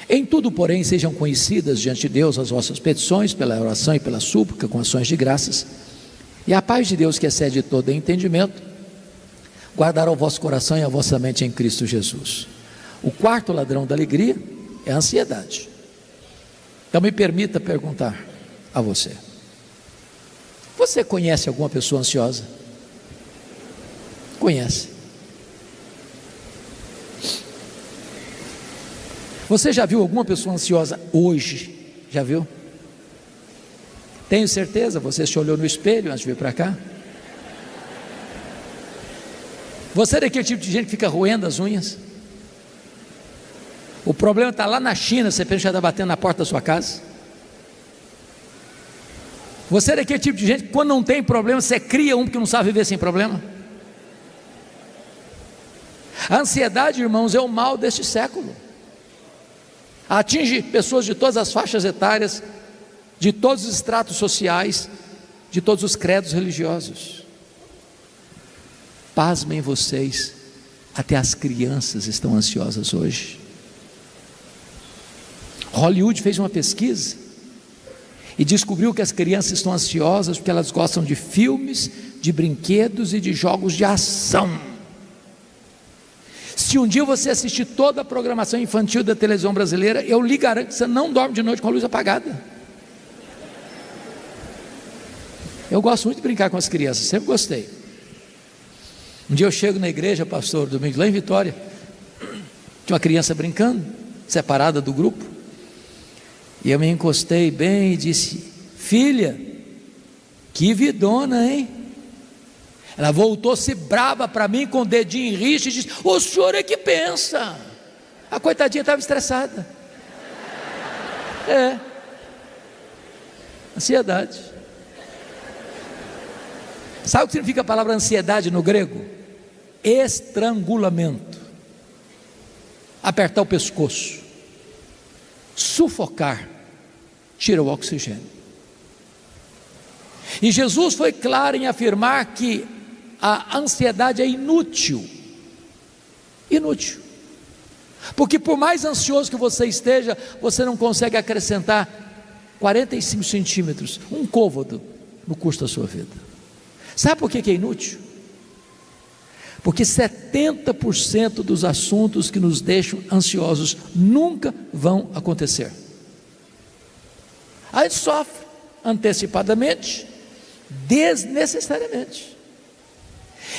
em tudo porém sejam conhecidas diante de Deus as vossas petições, pela oração e pela súplica, com ações de graças, e a paz de Deus, que excede todo entendimento, guardará o vosso coração e a vossa mente em Cristo Jesus. O quarto ladrão da alegria é a ansiedade. Então me permita perguntar a você: você conhece alguma pessoa ansiosa? Conhece? Você já viu alguma pessoa ansiosa hoje? Já viu? Tenho certeza, você se olhou no espelho antes de vir para cá. Você é daquele tipo de gente que fica roendo as unhas? O problema está lá na China, você pensa que já está batendo na porta da sua casa? Você é daquele tipo de gente que quando não tem problema, você cria um porque não sabe viver sem problema? A ansiedade, irmãos, é o mal deste século. Atinge pessoas de todas as faixas etárias, de todos os estratos sociais, de todos os credos religiosos. Pasmem vocês, até as crianças estão ansiosas hoje. Hollywood fez uma pesquisa e descobriu que as crianças estão ansiosas porque elas gostam de filmes, de brinquedos e de jogos de ação. Se um dia você assistir toda a programação infantil da televisão brasileira, eu lhe garanto que você não dorme de noite com a luz apagada. Eu gosto muito de brincar com as crianças, sempre gostei. Um dia eu chego na igreja, pastor, domingo, lá em Vitória, tinha uma criança brincando, separada do grupo, e eu me encostei bem e disse: filha, que vidona, hein? Ela voltou-se brava para mim, com o dedinho em rixa, e disse: o senhor é que pensa. A coitadinha estava estressada. É, ansiedade. Sabe o que significa a palavra ansiedade no grego? Estrangulamento, apertar o pescoço, sufocar, tira o oxigênio. E Jesus foi claro em afirmar que a ansiedade é inútil, porque por mais ansioso que você esteja, você não consegue acrescentar 45 centímetros, um côvado no curso da sua vida. Sabe por que é inútil? Porque 70% dos assuntos que nos deixam ansiosos nunca vão acontecer. A gente sofre antecipadamente, desnecessariamente.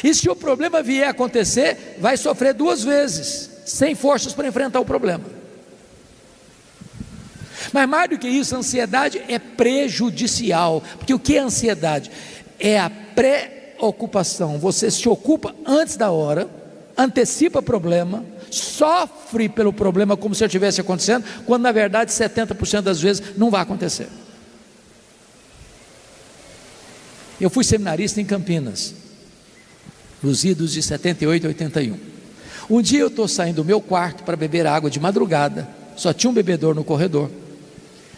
E se o problema vier a acontecer, vai sofrer 2 vezes, sem forças para enfrentar o problema. Mas mais do que isso, a ansiedade é prejudicial. Porque o que é ansiedade? É a preocupação. Você se ocupa antes da hora, antecipa o problema, sofre pelo problema como se estivesse acontecendo, quando na verdade 70% das vezes não vai acontecer. Eu fui seminarista em Campinas, nos idos de 78 e 81. Um dia eu estou saindo do meu quarto para beber água de madrugada, só tinha um bebedor no corredor,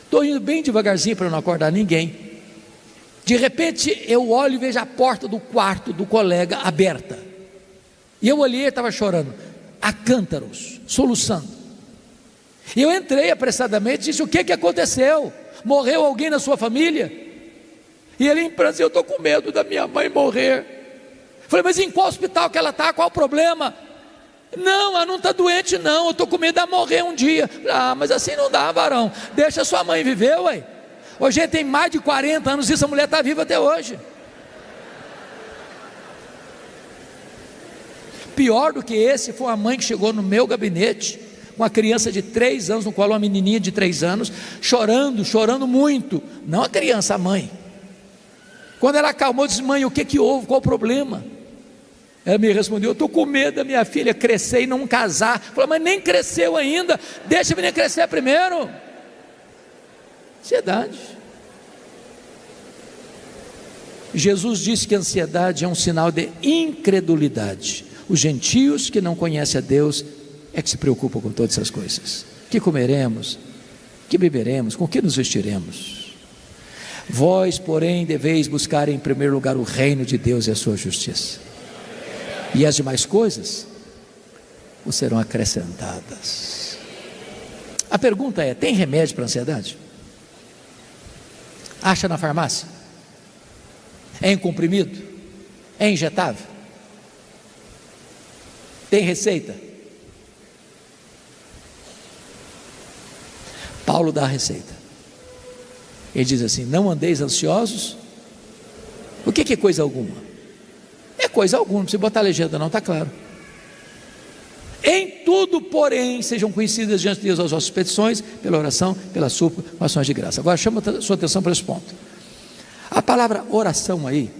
estou indo bem devagarzinho para não acordar ninguém. De repente eu olho e vejo a porta do quarto do colega aberta, e eu olhei, ele estava chorando a cântaros, soluçando. E eu entrei apressadamente e disse: o que aconteceu? Morreu alguém na sua família? E ele em pranto: eu estou com medo da minha mãe morrer. Falei: mas em qual hospital que ela está? Qual o problema? Não, ela não está doente não, eu estou com medo de ela morrer um dia. Ah, mas assim não dá, varão, deixa sua mãe viver, ué. Hoje ele tem mais de 40 anos e essa mulher está viva até hoje. Pior do que esse foi a mãe que chegou no meu gabinete com uma criança de 3 anos, no qual uma menininha de 3 anos, chorando muito. Não a criança, a mãe. Quando ela acalmou, disse: mãe, o que houve? Qual o problema? Ela me respondeu: eu estou com medo da minha filha crescer e não casar. Falei: mas nem cresceu ainda, deixa a menina crescer primeiro. Ansiedade. Jesus disse que a ansiedade é um sinal de incredulidade. Os gentios que não conhecem a Deus é que se preocupam com todas essas coisas. Que comeremos? Que beberemos? Com que nos vestiremos? Vós, porém, deveis buscar em primeiro lugar o reino de Deus e a sua justiça, e as demais coisas vos serão acrescentadas. A pergunta é: tem remédio para a ansiedade? Acha na farmácia? É em comprimido? É injetável? Tem receita? Paulo dá a receita. Ele diz assim: não andeis ansiosos. O que é coisa alguma? É coisa alguma, não precisa botar a legenda não, está claro. Em tudo, porém, sejam conhecidas diante de Deus as vossas petições, pela oração, pela súplica, com ações de graça. Agora chama a sua atenção para esse ponto. A palavra oração aí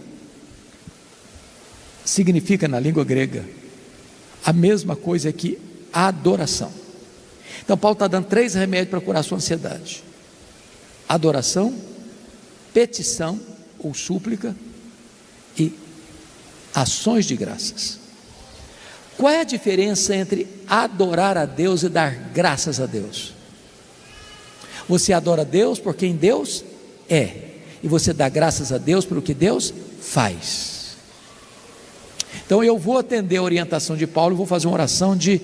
significa na língua grega a mesma coisa que adoração. Então Paulo está dando 3 remédios para curar a sua ansiedade: adoração, petição ou súplica e ações de graças. Qual é a diferença entre adorar a Deus e dar graças a Deus? Você adora a Deus por quem Deus é, e você dá graças a Deus pelo que Deus faz. Então eu vou atender a orientação de Paulo e vou fazer uma oração de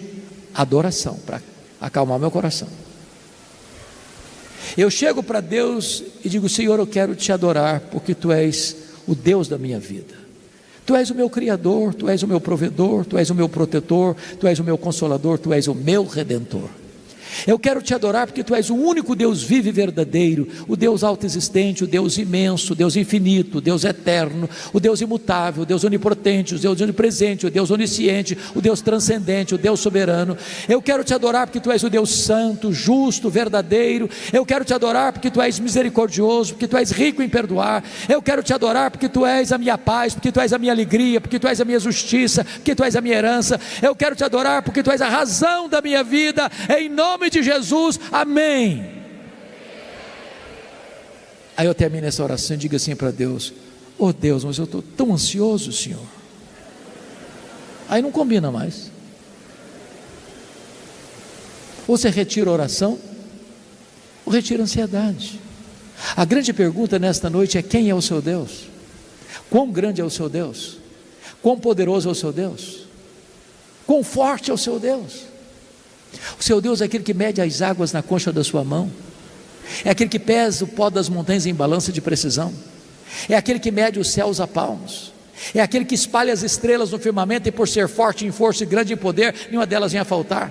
adoração para acalmar meu coração. Eu chego para Deus e digo: Senhor, eu quero te adorar porque Tu és o Deus da minha vida. Tu és o meu Criador, Tu és o meu provedor, Tu és o meu protetor, Tu és o meu consolador, Tu és o meu redentor. Eu quero te adorar porque Tu és o único Deus vivo e verdadeiro, o Deus autoexistente, o Deus imenso, o Deus infinito, o Deus eterno, o Deus imutável, o Deus onipotente, o Deus onipresente, o Deus onisciente, o Deus transcendente, o Deus soberano. Eu quero te adorar porque Tu és o Deus santo, justo, verdadeiro. Eu quero te adorar porque Tu és misericordioso, porque Tu és rico em perdoar. Eu quero te adorar porque Tu és a minha paz, porque Tu és a minha alegria, porque Tu és a minha justiça, porque Tu és a minha herança. Eu quero te adorar porque Tu és a razão da minha vida, em nome de Jesus, amém. Aí eu termino essa oração e digo assim para Deus: Oh Deus, mas eu estou tão ansioso, Senhor. Aí não combina mais. Ou você retira a oração, ou retira a ansiedade. A grande pergunta nesta noite é: quem é o seu Deus? Quão grande é o seu Deus? Quão poderoso é o seu Deus? Quão forte é o seu Deus? O seu Deus é aquele que mede as águas na concha da sua mão, é aquele que pesa o pó das montanhas em balança de precisão, é aquele que mede os céus a palmos, é aquele que espalha as estrelas no firmamento, e por ser forte em força e grande em poder, nenhuma delas vem a faltar.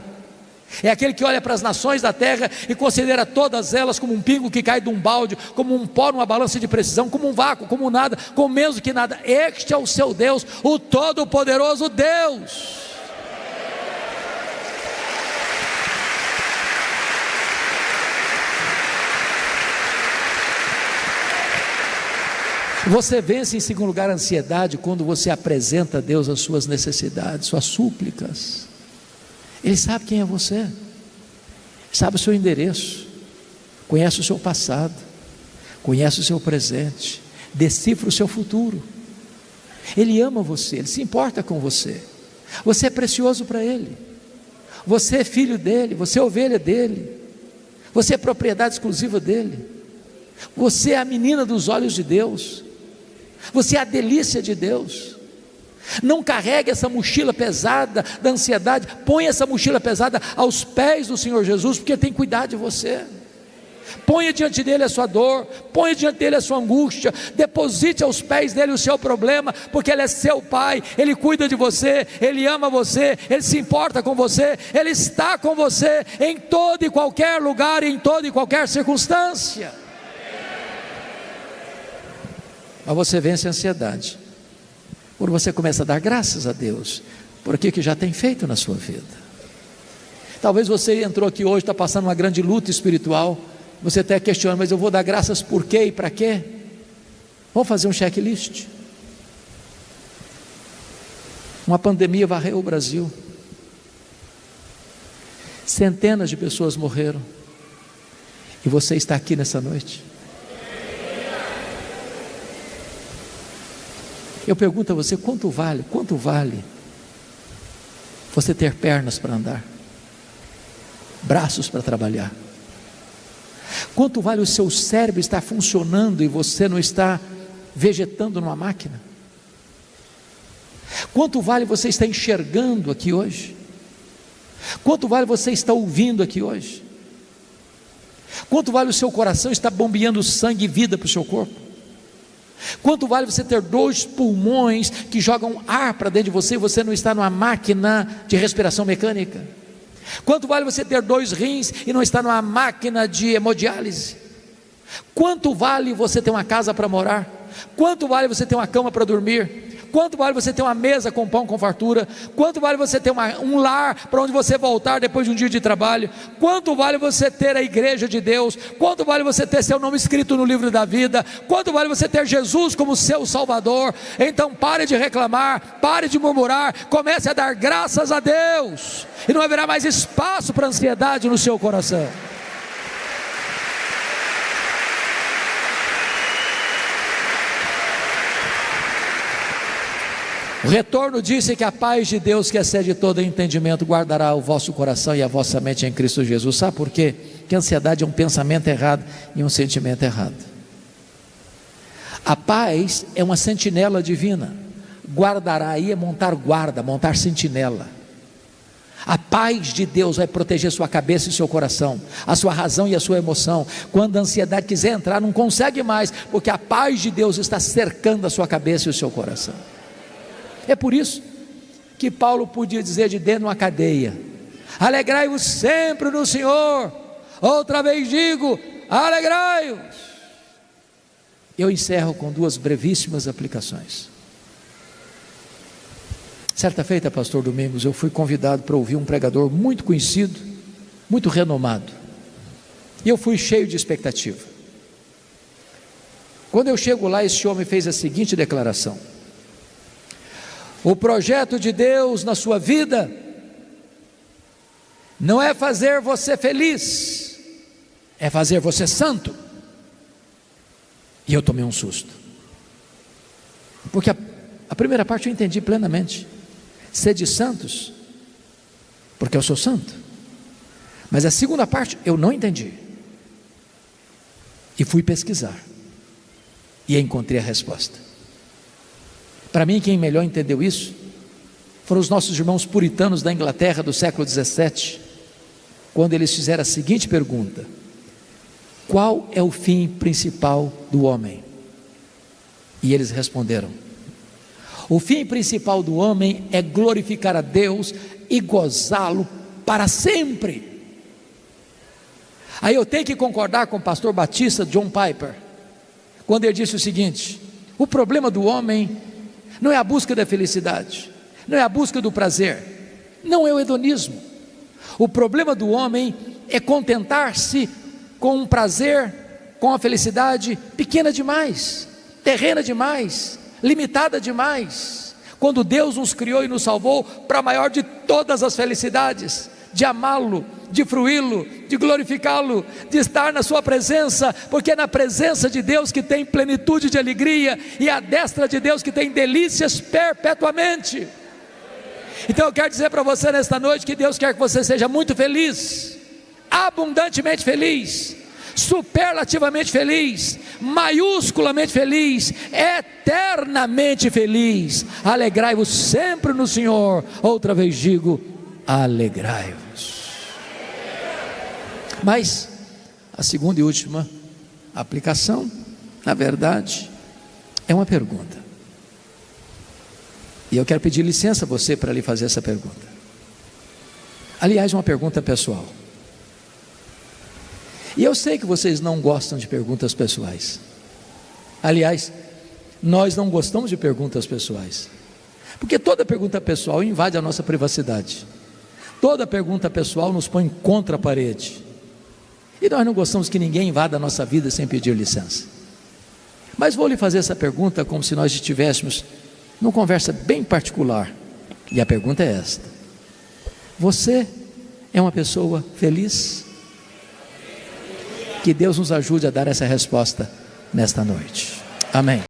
É aquele que olha para as nações da terra e considera todas elas como um pingo que cai de um balde, como um pó numa balança de precisão, como um vácuo, como nada, como menos do que nada. Este é o seu Deus, o Todo-Poderoso Deus. Você vence em segundo lugar a ansiedade quando você apresenta a Deus as suas necessidades, suas súplicas. Ele sabe quem é você, sabe o seu endereço, conhece o seu passado, conhece o seu presente, decifra o seu futuro. Ele ama você, Ele se importa com você. Você é precioso para Ele, você é filho dEle, você é ovelha dEle, você é propriedade exclusiva dEle, você é a menina dos olhos de Deus, você é a delícia de Deus. Não carregue essa mochila pesada da ansiedade, põe essa mochila pesada aos pés do Senhor Jesus, porque Ele tem cuidado de você. Ponha diante dEle a sua dor, ponha diante dEle a sua angústia, deposite aos pés dEle o seu problema, porque Ele é seu Pai, Ele cuida de você, Ele ama você, Ele se importa com você, Ele está com você em todo e qualquer lugar, em toda e qualquer circunstância. Mas você vence a ansiedade quando você começa a dar graças a Deus por aquilo que já tem feito na sua vida. Talvez você entrou aqui hoje, está passando uma grande luta espiritual, você até questiona: mas eu vou dar graças por quê e para quê? Vamos fazer um checklist. Uma pandemia varreu o Brasil, centenas de pessoas morreram, e você está aqui nessa noite. Eu pergunto a você: quanto vale você ter pernas para andar, braços para trabalhar? Quanto vale o seu cérebro estar funcionando e você não está vegetando numa máquina? Quanto vale você estar enxergando aqui hoje? Quanto vale você estar ouvindo aqui hoje? Quanto vale o seu coração estar bombeando sangue e vida para o seu corpo? Quanto vale você ter 2 pulmões que jogam ar para dentro de você e você não está numa máquina de respiração mecânica? Quanto vale você ter 2 rins e não estar numa máquina de hemodiálise? Quanto vale você ter uma casa para morar? Quanto vale você ter uma cama para dormir? Quanto vale você ter uma mesa com pão com fartura? Quanto vale você ter um lar para onde você voltar depois de um dia de trabalho? Quanto vale você ter a igreja de Deus? Quanto vale você ter seu nome escrito no livro da vida? Quanto vale você ter Jesus como seu Salvador? Então pare de reclamar, pare de murmurar, comece a dar graças a Deus, e não haverá mais espaço para ansiedade no seu coração. O retorno disse que a paz de Deus, que excede todo entendimento, guardará o vosso coração e a vossa mente em Cristo Jesus. Sabe por quê? Porque a ansiedade é um pensamento errado e um sentimento errado. A paz é uma sentinela divina. Guardará aí é montar guarda, montar sentinela. A paz de Deus vai proteger sua cabeça e seu coração, a sua razão e a sua emoção. Quando a ansiedade quiser entrar, não consegue mais, porque a paz de Deus está cercando a sua cabeça e o seu coração. É por isso que Paulo podia dizer de dentro de uma cadeia: alegrai-vos sempre no Senhor. Outra vez digo, alegrai-vos. Eu encerro com 2 brevíssimas aplicações. Certa feita, pastor Domingos, eu fui convidado para ouvir um pregador muito conhecido, muito renomado, e eu fui cheio de expectativa. Quando eu chego lá, esse homem fez a seguinte declaração: o projeto de Deus na sua vida não é fazer você feliz, é fazer você santo. E eu tomei um susto. Porque a primeira parte eu entendi plenamente. Sede santos, porque eu sou santo. Mas a segunda parte eu não entendi. E fui pesquisar. E encontrei a resposta. Para mim, quem melhor entendeu isso foram os nossos irmãos puritanos da Inglaterra do século XVII, quando eles fizeram a seguinte pergunta: qual é o fim principal do homem? E eles responderam: o fim principal do homem é glorificar a Deus e gozá-lo para sempre. Aí eu tenho que concordar com o pastor batista John Piper, quando ele disse o seguinte: o problema do homem não é a busca da felicidade, não é a busca do prazer, não é o hedonismo. O problema do homem é contentar-se com um prazer, com a felicidade pequena demais, terrena demais, limitada demais, quando Deus nos criou e nos salvou para a maior de todas as felicidades, de amá-lo, de fruí-lo, de glorificá-lo, de estar na sua presença, porque é na presença de Deus que tem plenitude de alegria, e à destra de Deus que tem delícias perpetuamente. Então eu quero dizer para você nesta noite que Deus quer que você seja muito feliz, abundantemente feliz, superlativamente feliz, maiusculamente feliz, eternamente feliz. Alegrai-vos sempre no Senhor. Outra vez digo, alegrai-vos. Mas a segunda e última aplicação, na verdade, é uma pergunta. E eu quero pedir licença a você para lhe fazer essa pergunta. Aliás, uma pergunta pessoal. E eu sei que vocês não gostam de perguntas pessoais. Aliás, nós não gostamos de perguntas pessoais, porque toda pergunta pessoal invade a nossa privacidade. Toda pergunta pessoal nos põe contra a parede. E nós não gostamos que ninguém invada a nossa vida sem pedir licença. Mas vou lhe fazer essa pergunta como se nós estivéssemos numa conversa bem particular. E a pergunta é esta: você é uma pessoa feliz? Que Deus nos ajude a dar essa resposta nesta noite. Amém.